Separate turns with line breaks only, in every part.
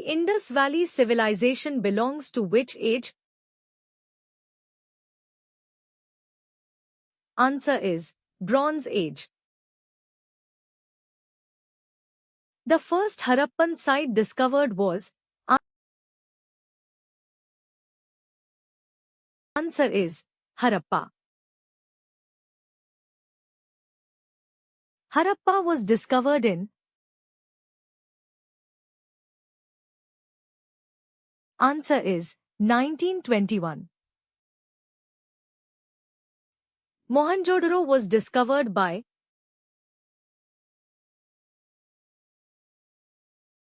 Indus Valley civilization belongs to which age? Answer is Bronze Age. The first Harappan site discovered was. Answer is Harappa. Harappa was discovered in. Answer is 1921. Mohenjo-daro was discovered by.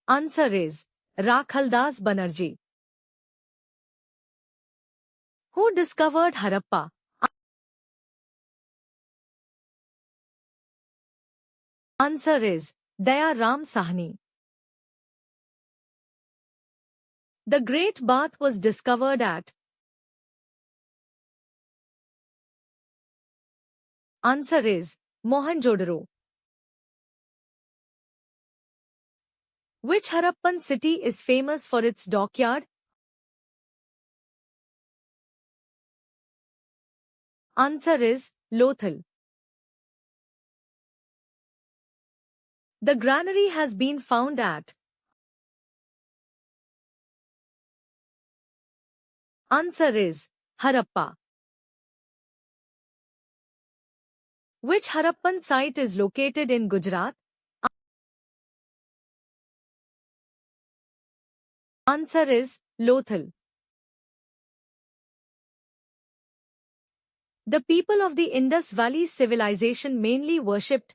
Answer is Rakhaldas Banerjee. Who discovered Harappa? Answer is Daya Ram Sahni. The Great Bath was discovered at. Answer is Mohenjo-daro. Which Harappan city is famous for its dockyard? Answer is Lothal. The granary has been found at. Answer is Harappa. Which Harappan site is located in Gujarat? Answer is Lothal. The people of the Indus Valley civilization mainly worshipped.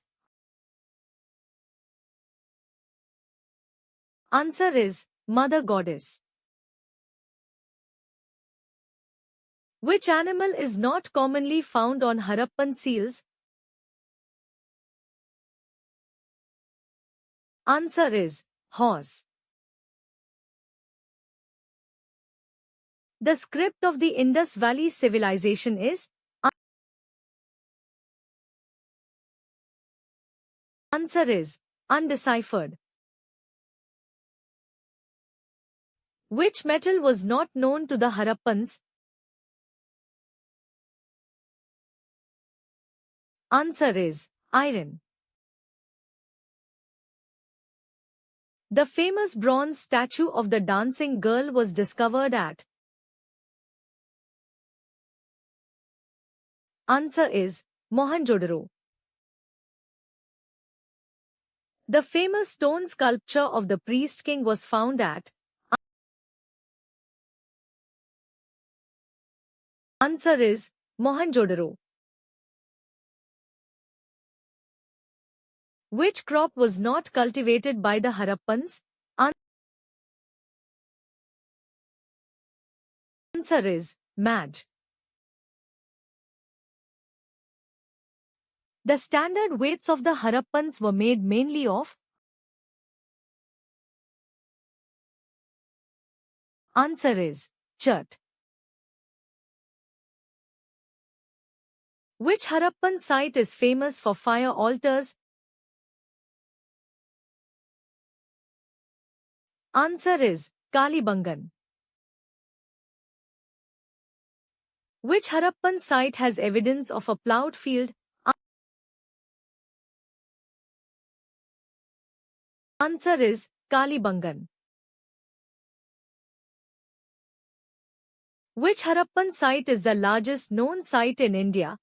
Answer is Mother Goddess. Which animal is not commonly found on Harappan seals? Answer is horse. The script of the Indus Valley civilization is. Answer is undeciphered. Which metal was not known to the Harappans? Answer is iron. The famous bronze statue of the dancing girl was discovered at. Answer is Mohenjo-daro. The famous stone sculpture of the priest king was found at. Answer is Mohenjo-daro. Which crop was not cultivated by the Harappans? Answer is Madge. The standard weights of the Harappans were made mainly of. Answer is chert. Which Harappan site is famous for fire altars? Answer is Kalibangan. Which Harappan site has evidence of a ploughed field? Answer is Kalibangan. Which Harappan site is the largest known site in India?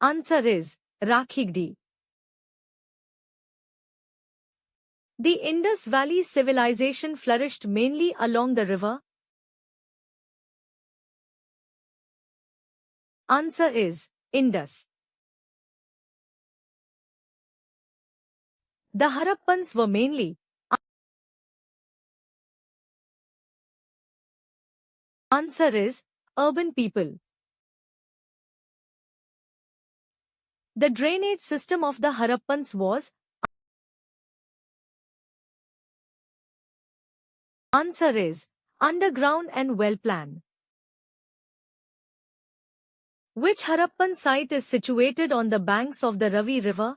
Answer is Rakhigdi. The Indus Valley civilization flourished mainly along the river. Answer is Indus. The Harappans were mainly. Answer is urban people. The drainage system of the Harappans was. Answer is underground and well planned. Which Harappan site is situated on the banks of the Ravi River?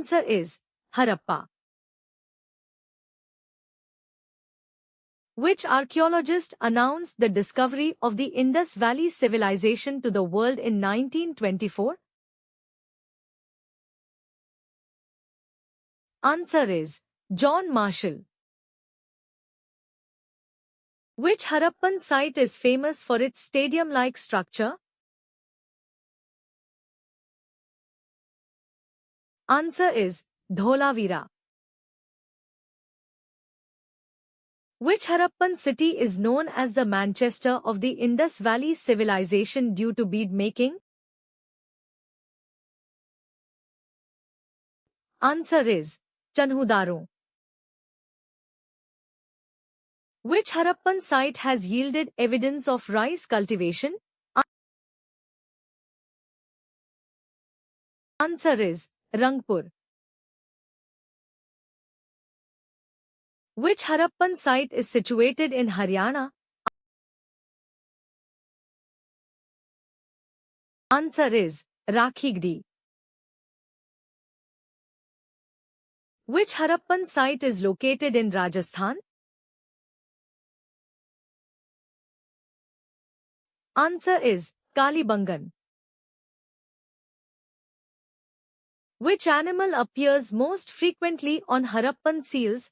Answer is Harappa. Which archaeologist announced the discovery of the Indus Valley Civilization to the world in 1924? Answer is John Marshall. Which Harappan site is famous for its stadium-like structure? Answer is Dholavira. Which Harappan city is known as the Manchester of the Indus Valley Civilization due to bead making? Answer is Chanhudaro. Which Harappan site has yielded evidence of rice cultivation? Answer is Rangpur. Which Harappan site is situated in Haryana? Answer is Rakhigdi. Which Harappan site is located in Rajasthan? Answer is Kalibangan. Which animal appears most frequently on Harappan seals?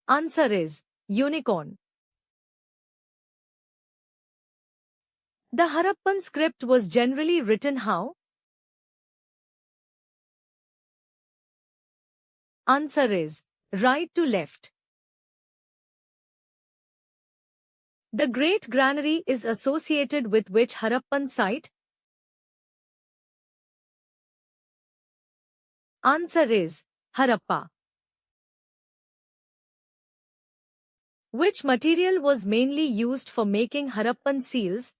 Answer is unicorn. The Harappan script was generally written how? Answer is right to left. The Great Granary is associated with which Harappan site? Answer is Harappa. Which material was mainly used for making Harappan seals?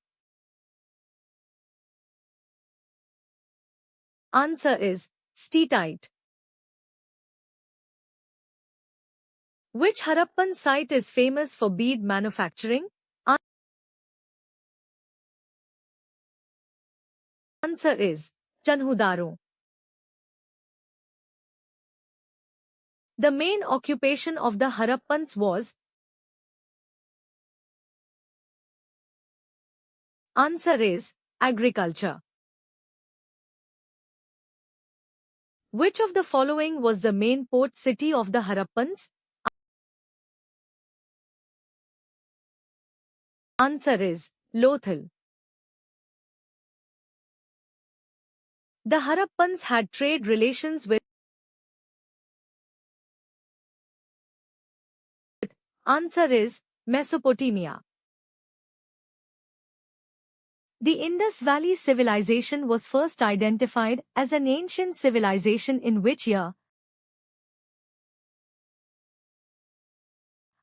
Answer is steatite. Which Harappan site is famous for bead manufacturing? Answer is Chanhudaro. The main occupation of the Harappans was? Answer is agriculture. Which of the following was the main port city of the Harappans? Answer is Lothal. The Harappans had trade relations with? Answer is Mesopotamia. The Indus Valley Civilization was first identified as an ancient civilization in which year?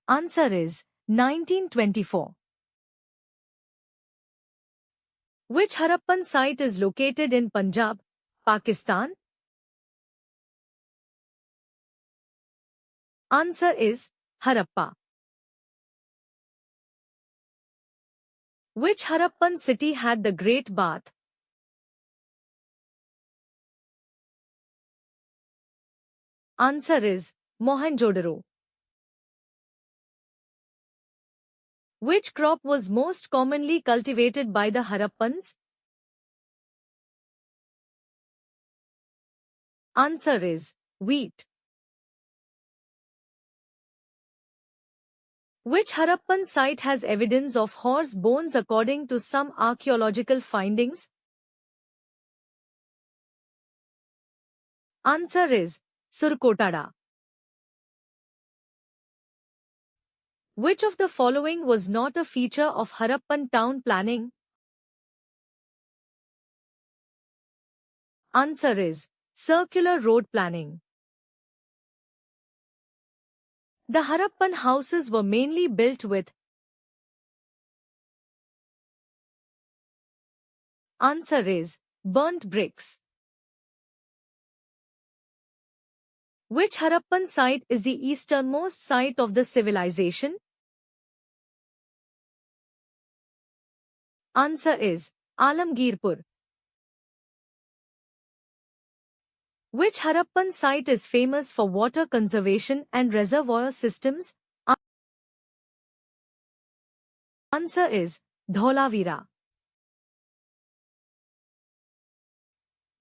Answer is 1924. Which Harappan site is located in Punjab, Pakistan? Answer is Harappa. Which Harappan city had the Great Bath? Answer is Mohenjo-daro. Which crop was most commonly cultivated by the Harappans? Answer is wheat. Which Harappan site has evidence of horse bones according to some archaeological findings? Answer is Surkotada. Which of the following was not a feature of Harappan town planning? Answer is circular road planning. The Harappan houses were mainly built with? Answer is burnt bricks. Which Harappan site is the easternmost site of the civilization? Answer is Alamgirpur. Which Harappan site is famous for water conservation and reservoir systems? Answer is Dholavira.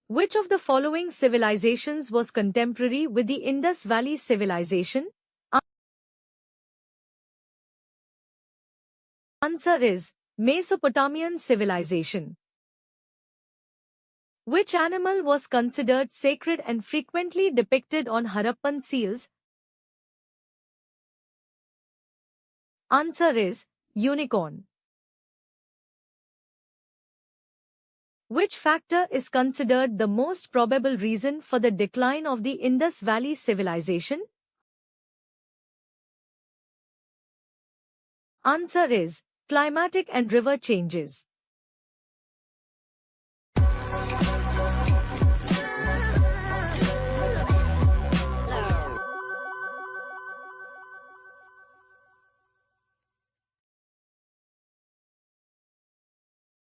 Which of the following civilizations was contemporary with the Indus Valley civilization? Answer is Mesopotamian civilization. Which animal was considered sacred and frequently depicted on Harappan seals? Answer is unicorn. Which factor is considered the most probable reason for the decline of the Indus Valley civilization? Answer is climatic and river changes.